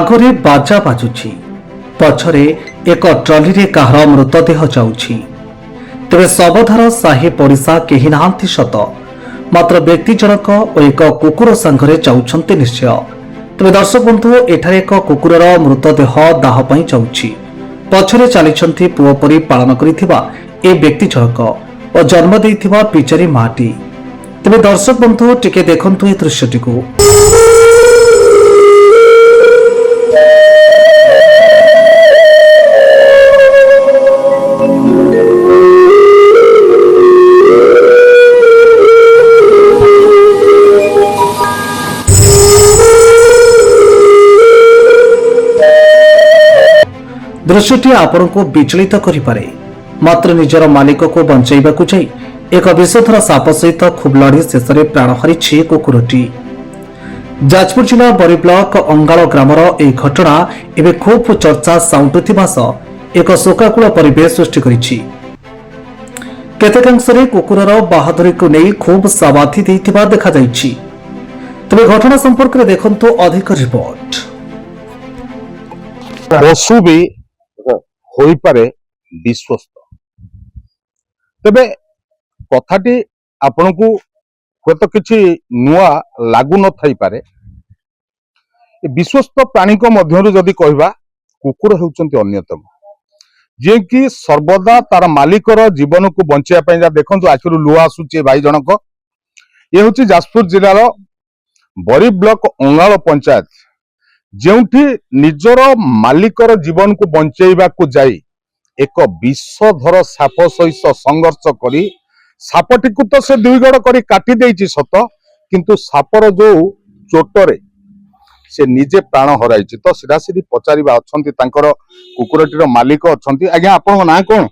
आगरे बाजा बाजुची पछरे एक ट्रली रे काହାର मृतदेह जाउछि। तेरे सबधार साही पड़िशा केही नाहांती सत, मात्र व्यक्ति जनक और एक कुकुर संघरे जाउछन्ते निश्चय। तेरे दर्शक बंधु एठारे एक कुकुरर मृतदेह दाह पई जाउछि। पछरे चलिछन्ती पुओ परी पालन करिथिबा ए व्यक्ति जनक और जन्म देइथिबा पिचरी माटी। तेरे दर्शक बंधु टिके देखंतु ए दृश्यटिको। दृश्यटी आपण को विचलित करिपारे, मात्र निजर मालिक को बंचाइबाकू जाई एक विषधर साप सहित खूब लड़ी शेष में प्राण हारिछि कुकुरटी। जाजपुर जिला बरी ब्लॉक अंगाल ग्रामर यह घटना एवं खूब चर्चा साउंटुथिबा सह एक शोकाकूल परिवेश सृष्टि करिछि। केतेकांशरे कुकुरर बाहादुरी को नहीं खूब साबाथी देइथिबा देखा जाइछि। तबे घटना संपर्क में देखंतु अधिक रिपोर्ट। पशु भी होई पारे विश्वस्त, तेबे कथाटी आपण को हूँ किसी नुआ लागू न थाई पारे। विश्वस्त प्राणी मध्यरु जदि कहबा कुकुर हेउचंती अन्यतम, जे कि सर्वदा तार मालिकर जीवन को बंचाया पई जा देखंतु आखिरु लुआ आसुची भाई जनक। ये हूँ जाजपुर जिलार बरी ब्लॉक अंगाल पंचायत, जेउठी निजर मालिकर जीवन को बंचाइबा को जाई एक विषधर साप सहित संघर्ष करी सापटी को तो से दुई गड़ करी काटी देइछि सत, किंतु सापर जो चोटरे से निजे प्राण हराइछि। तो सीधा सीधी पचारिबा अछंती तांकर कुकुरटीर मालिक अछंती। आज्ञा आपन ना कोन?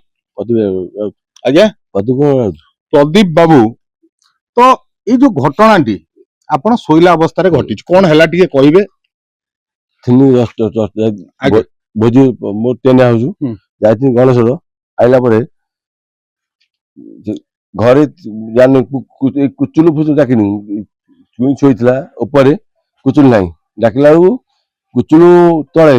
आज्ञा प्रदीप बाबू। तो ये जो घटनाटी आपन सोइला अवस्था रे घटिछि, कोन हैला टिके कहिबे? भोजी मो टेन हाउस जाइथिन गणेश आइला परे घरे जाने कुचुलु फुचु डाकिनी चुई छोइतला ऊपर कुचुलु नाही डाकिला कुचुलु तळे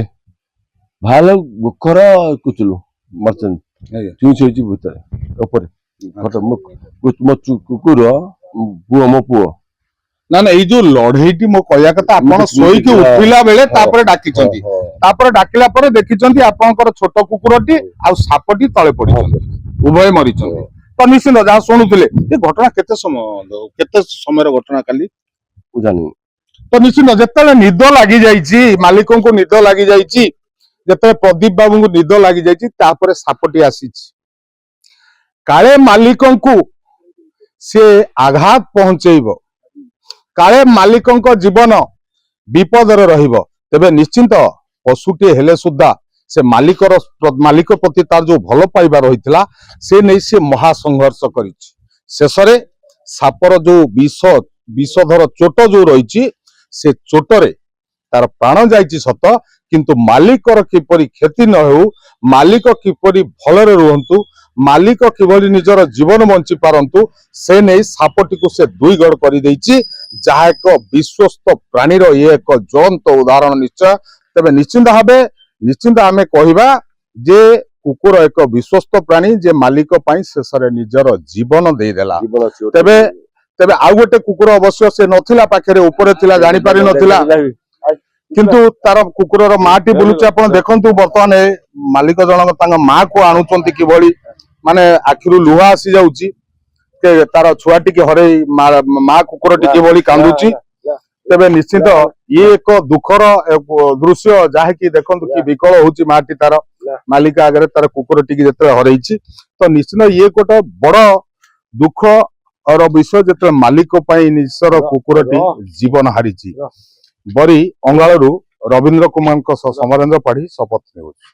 भाल गोखर कुचुलु मरचन चुई छोइची भीतर ऊपर कुकुर पुओ मो पुओ ना ना, जो लड़ेईटी मो कहया कथा आपण सोई के उठिला बेले तापर डाकिचंती, तापर डाकिला पर देखिचंती आपनकर छोट कुकुरटी आ सापटी तळे पडिचंती, उभय मरिचंती। तो निश्चित जहाँ शुणुले ये घटना केते समय घटना काली जानी। तो निश्चित जेते निद लागि जाइछि मालिकों को निद लागि जाइछि, जेते प्रदीप बाबू को निद लागि जाइछि तापर सापटी आसीछि काले मालिकों को से आघात पहुंचेइबो, काले मालिकों जीवन विपदर रहिबो। तेबे निश्चिंत पशुटी हेले सुद्धा से मालिक प्रति तार जो भल पाइबा रहितला से नहीं से महासंघर्ष करिछि। शेषरे सापर जो विषधर चोट जो रही से चोटरे तार प्राण जाइछि सत, किंतु मालिकर किपरि क्षति न हो, मालिक किपरि भलरे रुहंतु, मालिक किभली निजर जीवन बंची पारंतु से नहीं सापटी को से दुई गड़ कर देइछि, जहा एक विश्वस्त प्राणीर ये एक ज्वलंत उदाहरण निश्चय। तेबे निश्चिंत आमे कहिबा जे कुकुर एक विश्वस्त प्राणी जे मालिक पई शेषरे निजर जीवन दे देला। तेबे तेबे आ गोटे कुकुर अवश्य से नथिला पाखरे ऊपर थिला जानि पारि नथिला, किंतु तार कुकुरर माटी बुलुचे आपण देखंतु। वर्तमान मालिक जनक तांग मां को आणुचंती किभली माने आखिरु लुहा आसी जाउची के तार छुआटी के हरे मां कुकुरटी किभली कांदुची। तेबे निश्चित ये एक दुखर दृश्य जहा कि देखंतु कि विकल होची माटी तार मालिक आगे तार कुकुरटी जते हरैछि। तो निश्चित ये गोटे बड़ दुख और विषय जते मालिक पई निजर कुकुरटी जीवन हारिछि। बरी अंगालरू रविंद्र कुमार समरेंद्र पाढ़ी शपथ नेउछि।